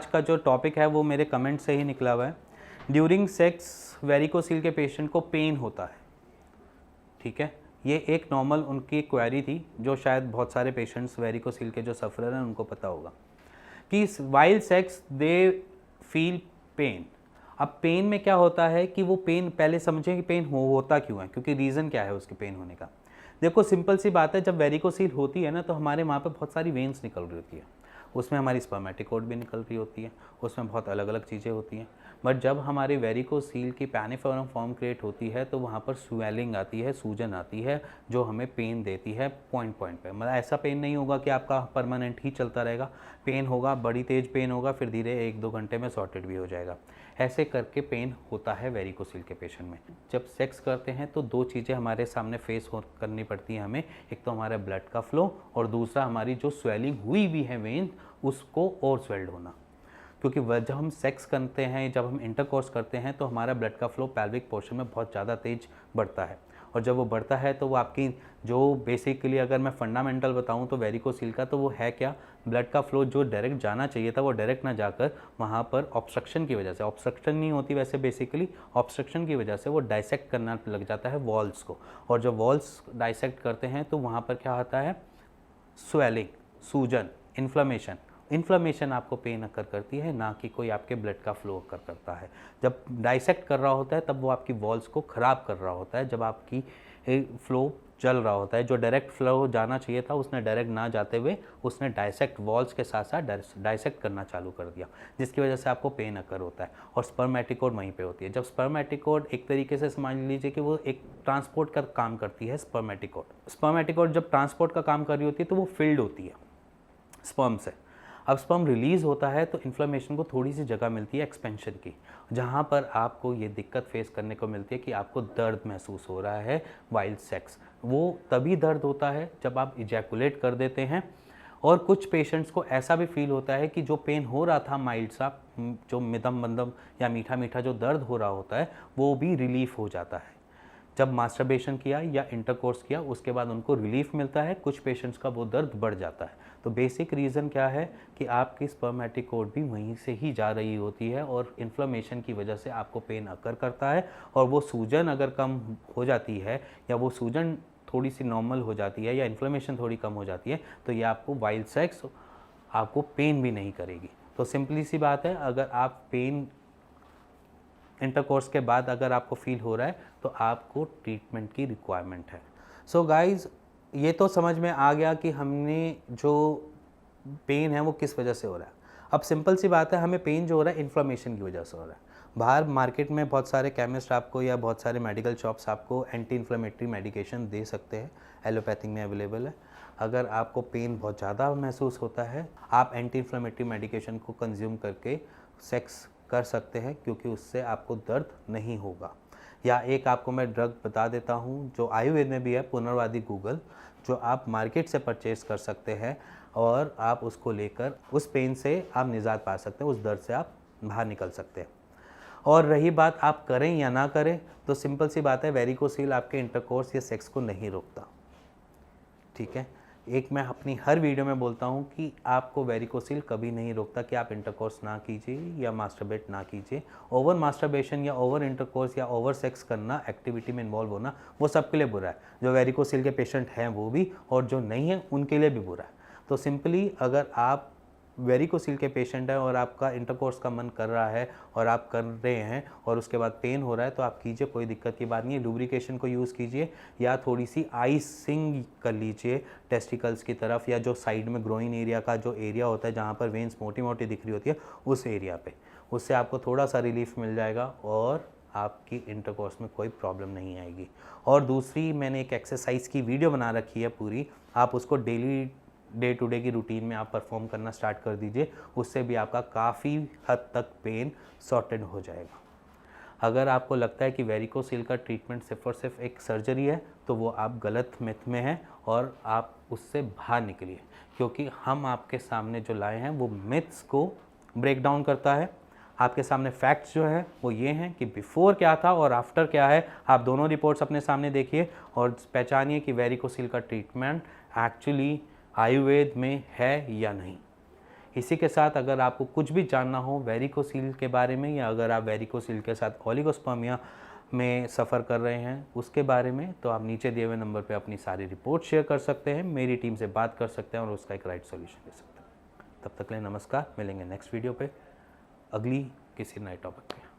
आज का जो टॉपिक है वो मेरे कमेंट से ही निकला हुआ है। ड्यूरिंग सेक्स वेरिकोसील के पेशेंट को पेन होता है, ठीक है। ये एक नॉर्मल उनकी क्वेरी थी जो शायद बहुत सारे पेशेंट्स वेरिकोसील के जो सफ़रर हैं उनको पता होगा कि while sex they feel pain. अब पेन में क्या होता है कि वो पेन, पहले समझें कि पेन होता क्यों है, क्योंकि रीज़न क्या है उसके पेन होने का। देखो सिंपल सी बात है, जब वेरिकोसील होती है ना तो हमारे वहाँ पे बहुत सारी वेन्स निकल रही होती है, उसमें हमारी स्पर्मेटिकोड भी निकल रही होती है, उसमें बहुत अलग अलग चीज़ें होती हैं। बट जब हमारी वेरिकोसील की पैनिफोरम फॉर्म क्रिएट होती है तो वहाँ पर स्वेलिंग आती है, सूजन आती है, जो हमें पेन देती है पॉइंट पे। मतलब ऐसा पेन नहीं होगा कि आपका परमानेंट ही चलता रहेगा, पेन होगा, बड़ी तेज पेन होगा, फिर धीरे 1-2 घंटे में सॉर्टेड भी हो जाएगा। ऐसे करके पेन होता है वेरिकोसील के पेशेंट में। जब सेक्स करते हैं तो 2 चीज़ें हमारे सामने फेस करनी पड़ती हैं हमें, एक तो हमारा ब्लड का फ्लो और दूसरा हमारी जो स्वेलिंग हुई भी है वेन उसको और स्वेल्ड होना। क्योंकि जब हम सेक्स करते हैं, जब हम इंटरकोर्स करते हैं तो हमारा ब्लड का फ्लो पैल्विक पोर्शन में बहुत ज़्यादा तेज बढ़ता है, और जब वो बढ़ता है तो वो आपकी जो बेसिकली अगर मैं फंडामेंटल बताऊं तो वेरिकोसील का, तो वो है क्या, ब्लड का फ्लो जो डायरेक्ट जाना चाहिए था वो डायरेक्ट ना जाकर वहाँ पर ऑब्स्ट्रक्शन की वजह से, ऑब्स्ट्रक्शन नहीं होती वैसे बेसिकली, ऑब्स्ट्रक्शन की वजह से वो डाइसेक्ट करना लग जाता है वॉल्स को, और जब वॉल्स डाइसेक्ट करते हैं तो वहाँ पर क्या होता है, स्वेलिंग, सूजन, इन्फ्लेमेशन। इन्फ्लेमेशन आपको पेन अकर करती है, ना कि कोई आपके ब्लड का फ्लो अकर करता है। जब डाइसेक्ट कर रहा होता है तब वो आपकी वॉल्स को ख़राब कर रहा होता है, जब आपकी फ्लो चल रहा होता है, जो डायरेक्ट फ्लो जाना चाहिए था उसने डायरेक्ट ना जाते हुए उसने डाइसेक्ट वॉल्स के साथ साथ डाइसेक्ट करना चालू कर दिया, जिसकी वजह से आपको पेन अकर होता है। और स्पर्मेटिकोड वहीं पे होती है। जब स्पर्मेटिकोड एक तरीके से समझ लीजिए कि वो एक ट्रांसपोर्ट का काम करती है। स्पर्मेटिकोड जब ट्रांसपोर्ट का काम कर रही होती है तो वो फिल्ड होती है स्पर्म से। अब स्पर्म रिलीज़ होता है तो इन्फ्लेमेशन को थोड़ी सी जगह मिलती है एक्सपेंशन की, जहाँ पर आपको ये दिक्कत फेस करने को मिलती है कि आपको दर्द महसूस हो रहा है वाइल्ड सेक्स। वो तभी दर्द होता है जब आप इजैकुलेट कर देते हैं, और कुछ पेशेंट्स को ऐसा भी फील होता है कि जो पेन हो रहा था माइल्ड सा, जो मिदम बंदम या मीठा मीठा जो दर्द हो रहा होता है वो भी रिलीफ हो जाता है। जब मास्टरबेशन किया या इंटरकोर्स किया उसके बाद उनको रिलीफ मिलता है, कुछ पेशेंट्स का वो दर्द बढ़ जाता है। तो बेसिक रीज़न क्या है कि आपकी स्पर्मेटिकोड भी वहीं से ही जा रही होती है, और इन्फ्लेमेशन की वजह से आपको पेन अकर करता है, और वो सूजन अगर कम हो जाती है या वो सूजन थोड़ी सी नॉर्मल हो जाती है या इन्फ्लेमेशन थोड़ी कम हो जाती है तो ये आपको वाइल्ड सेक्स आपको पेन भी नहीं करेगी। तो सिंपली सी बात है, अगर आप पेन इंटरकोर्स के बाद अगर आपको फील हो रहा है तो आपको ट्रीटमेंट की रिक्वायरमेंट है। सो गाइज, ये तो समझ में आ गया कि हमने जो पेन है वो किस वजह से हो रहा है। अब सिंपल सी बात है, हमें पेन जो हो रहा है इन्फ्लेमेशन की वजह से हो रहा है। बाहर मार्केट में बहुत सारे केमिस्ट आपको या बहुत सारे मेडिकल शॉप्स आपको एंटी इन्फ्लेमेटरी मेडिकेशन दे सकते हैं, एलोपैथिक में अवेलेबल है। अगर आपको पेन बहुत ज़्यादा महसूस होता है, आप एंटी इन्फ्लेमेटरी मेडिकेशन को कंज्यूम करके सेक्स कर सकते हैं, क्योंकि उससे आपको दर्द नहीं होगा। या एक आपको मैं ड्रग बता देता हूँ जो आयुर्वेद में भी है, पुनर्वादी गूगल, जो आप मार्केट से परचेज़ कर सकते हैं, और आप उसको लेकर उस पेन से आप निजात पा सकते हैं, उस दर्द से आप बाहर निकल सकते हैं। और रही बात आप करें या ना करें, तो सिंपल सी बात है, वेरिकोसील आपके इंटरकोर्स या सेक्स को नहीं रोकता, ठीक है। एक मैं अपनी हर वीडियो में बोलता हूँ कि आपको वेरिकोसील कभी नहीं रोकता कि आप इंटरकोर्स ना कीजिए या मास्टरबेट ना कीजिए। ओवर मास्टरबेशन या ओवर इंटरकोर्स या ओवर सेक्स करना, एक्टिविटी में इन्वॉल्व होना, वो सबके लिए बुरा है। जो वेरिकोसील के पेशेंट हैं वो भी, और जो नहीं है उनके लिए भी बुरा है। तो सिंपली अगर आप वेरिकोसील के पेशेंट हैं और आपका इंटरकोर्स का मन कर रहा है और आप कर रहे हैं और उसके बाद पेन हो रहा है, तो आप कीजिए, कोई दिक्कत की बात नहीं है। लुब्रिकेशन को यूज़ कीजिए या थोड़ी सी आइसिंग कर लीजिए टेस्टिकल्स की तरफ, या जो साइड में ग्रोइन एरिया का जो एरिया होता है जहाँ पर वेन्स मोटी मोटी दिख रही होती है उस एरिया पे, उससे आपको थोड़ा सा रिलीफ मिल जाएगा और आपकी इंटरकोर्स में कोई प्रॉब्लम नहीं आएगी। और दूसरी, मैंने एक एक्सरसाइज की वीडियो बना रखी है पूरी, आप उसको डेली डे टू डे की रूटीन में आप परफॉर्म करना स्टार्ट कर दीजिए, उससे भी आपका काफ़ी हद तक पेन सॉर्टेड हो जाएगा। अगर आपको लगता है कि वेरिकोसील का ट्रीटमेंट सिर्फ और सिर्फ एक सर्जरी है, तो वो आप गलत मिथ में हैं और आप उससे बाहर निकलिए, क्योंकि हम आपके सामने जो लाए हैं वो मिथ्स को ब्रेक डाउन करता है। आपके सामने फैक्ट्स जो है वो ये हैं कि बिफोर क्या था और आफ्टर क्या है। आप दोनों रिपोर्ट्स अपने सामने देखिए और पहचानिए कि वेरिकोसील का ट्रीटमेंट एक्चुअली आयुर्वेद में है या नहीं। इसी के साथ अगर आपको कुछ भी जानना हो वेरिकोसील के बारे में, या अगर आप वेरिकोसील के साथ ओलिगोस्पर्मिया में सफ़र कर रहे हैं उसके बारे में, तो आप नीचे दिए हुए नंबर पे अपनी सारी रिपोर्ट शेयर कर सकते हैं, मेरी टीम से बात कर सकते हैं और उसका एक राइट सॉल्यूशन दे सकते हैं। तब तक के लिए नमस्कार, मिलेंगे नेक्स्ट वीडियो पे अगली किसी नए टॉपिक पे।